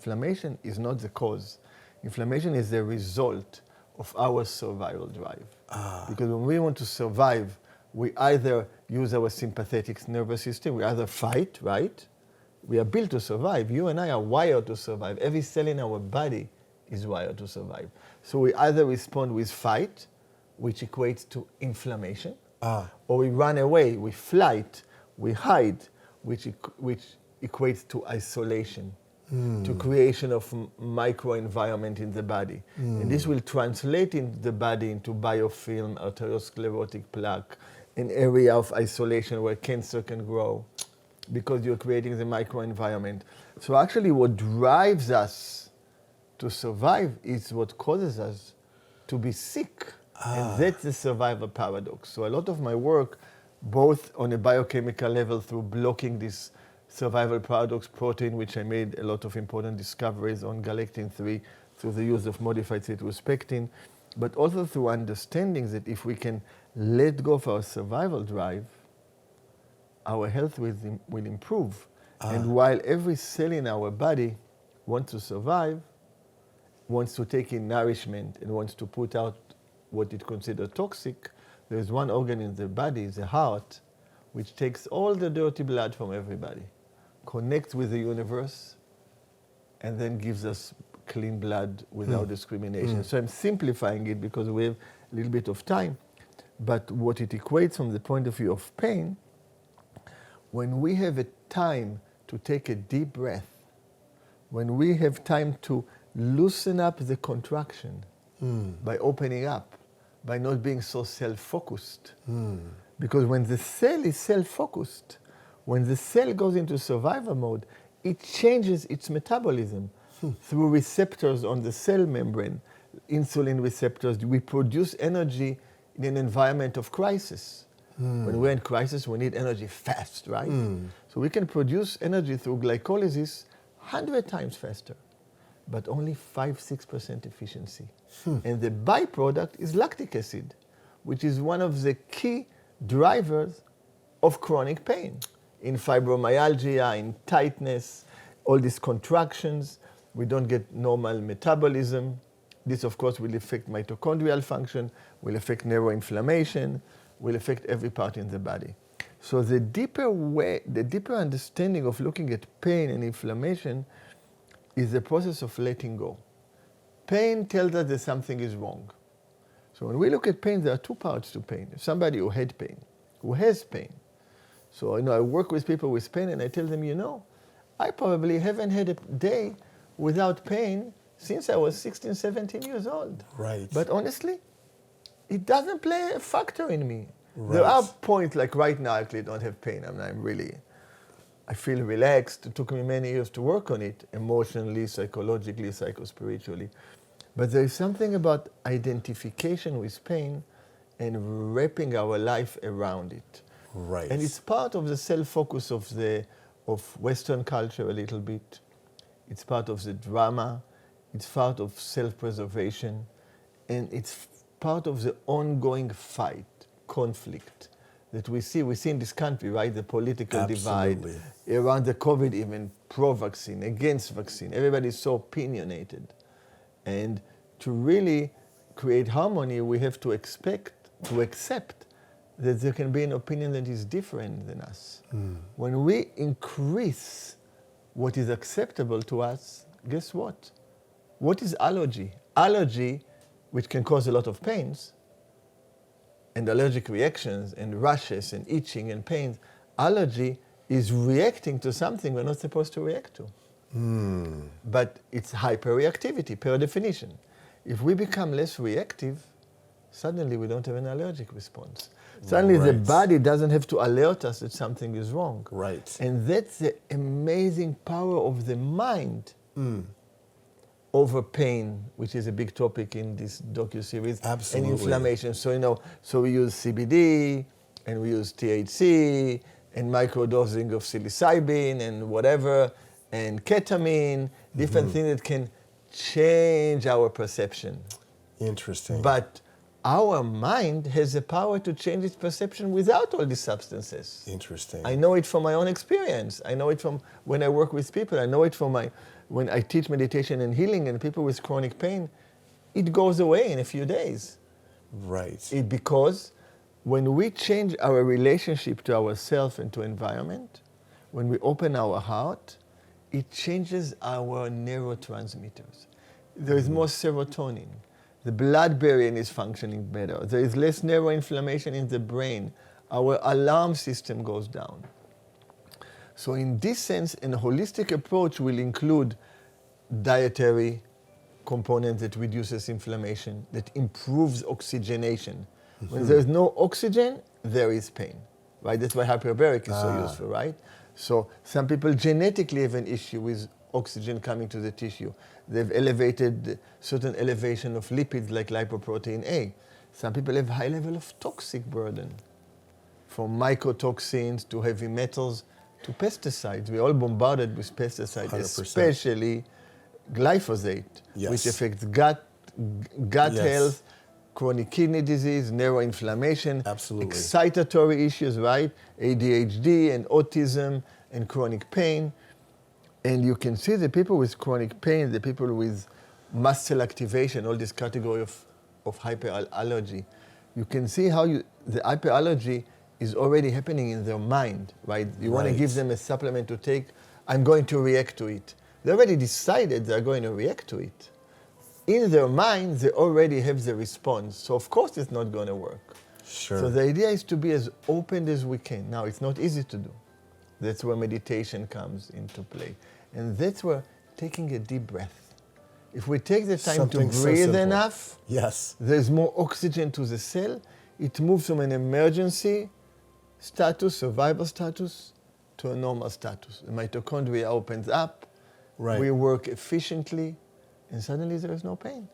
inflammation is not the cause. Inflammation is the result of our survival drive. Because when we want to survive, we either use our sympathetic nervous system, we either fight, right? We are built to survive. You and I are wired to survive. Every cell in our body is wired to survive. So we either respond with fight, which equates to inflammation, or we run away, we flight, we hide, which equates to isolation, to creation of microenvironment in the body. And this will translate in the body into biofilm, arteriosclerotic plaque, an area of isolation where cancer can grow because you're creating the microenvironment. So actually what drives us to survive is what causes us to be sick. And that's the survival paradox. So a lot of my work, both on a biochemical level through blocking this survival paradox protein, which I made a lot of important discoveries on galectin-3 through the use of modified cytospectin, but also through understanding that if we can let go of our survival drive, our health will improve. And while every cell in our body wants to survive, wants to take in nourishment and wants to put out what it considers toxic, there's one organ in the body, the heart, which takes all the dirty blood from everybody, connects with the universe, and then gives us clean blood without discrimination. So I'm simplifying it because we have a little bit of time. But what it equates from the point of view of pain, when we have a time to take a deep breath, when we have time to loosen up the contraction by opening up, by not being so self-focused. Because when the cell is self-focused, when the cell goes into survival mode, it changes its metabolism through receptors on the cell membrane, insulin receptors. We produce energy in an environment of crisis. When we're in crisis, we need energy fast, right? So we can produce energy through glycolysis 100 times faster, but only 5-6% efficiency. And the byproduct is lactic acid, which is one of the key drivers of chronic pain. In fibromyalgia, in tightness, all these contractions, we don't get normal metabolism. This, of course, will affect mitochondrial function, will affect neuroinflammation, will affect every part in the body. So the deeper understanding of looking at pain and inflammation is the process of letting go. Pain tells us that something is wrong. So when we look at pain, there are two parts to pain. Somebody who had pain, who has pain. So I work with people with pain and I tell them, I probably haven't had a day without pain since I was 16, 17 years old. Right. But honestly, it doesn't play a factor in me. Right. There are points like right now I actually don't have pain. I feel relaxed. It took me many years to work on it, emotionally, psychologically, psychospiritually. But there is something about identification with pain and wrapping our life around it. Right. And it's part of the self-focus of Western culture a little bit. It's part of the drama. It's part of self-preservation. And it's part of the ongoing fight, conflict that we see in this country, right? The political Absolutely. divide around the COVID, even pro-vaccine, against vaccine. Everybody's so opinionated. And to really create harmony, we have to accept that there can be an opinion that is different than us. When we increase what is acceptable to us, guess what? What is allergy? Allergy, which can cause a lot of pains, and allergic reactions, and rashes, and itching, and pains. Allergy is reacting to something we're not supposed to react to. But it's hyperreactivity, per definition. If we become less reactive, suddenly we don't have an allergic response. Suddenly the body doesn't have to alert us that something is wrong. Right. And that's the amazing power of the mind over pain, which is a big topic in this docuseries. Absolutely. And inflammation. So we use CBD, and we use THC, and microdosing of psilocybin, and whatever, and ketamine, different things that can change our perception. Interesting. But our mind has the power to change its perception without all these substances. Interesting. I know it from my own experience. I know it from when I work with people. I know it from when I teach meditation and healing and people with chronic pain. It goes away in a few days. Right. Because when we change our relationship to ourselves and to environment, when we open our heart, it changes our neurotransmitters. There is more serotonin. The blood barrier is functioning better. There is less neuroinflammation in the brain. Our alarm system goes down. So in this sense, a holistic approach will include dietary component that reduces inflammation, that improves oxygenation. When there's no oxygen, there is pain, right? That's why hyperbaric is so useful, right? So some people genetically have an issue with oxygen coming to the tissue. They've elevated certain elevation of lipids like lipoprotein A. Some people have high level of toxic burden, from mycotoxins to heavy metals to pesticides. We're all bombarded with pesticides, 100%. especially glyphosate, Yes. which affects gut Yes. health, chronic kidney disease, neuroinflammation, Absolutely. excitatory issues, right? ADHD and autism and chronic pain. And you can see the people with chronic pain, the people with mast cell activation, all this category of hyperallergy. You can see how the hyperallergy is already happening in their mind, right? You want to give them a supplement to take, I'm going to react to it. They already decided they're going to react to it. In their mind, they already have the response. So of course it's not going to work. Sure. So the idea is to be as open as we can. Now, it's not easy to do. That's where meditation comes into play. And that's where taking a deep breath. If we take the time Something to so breathe simple. enough, Yes. there's more oxygen to the cell. It moves from an emergency status, survival status, to a normal status. The mitochondria opens up. Right. We work efficiently, and suddenly there is no pain.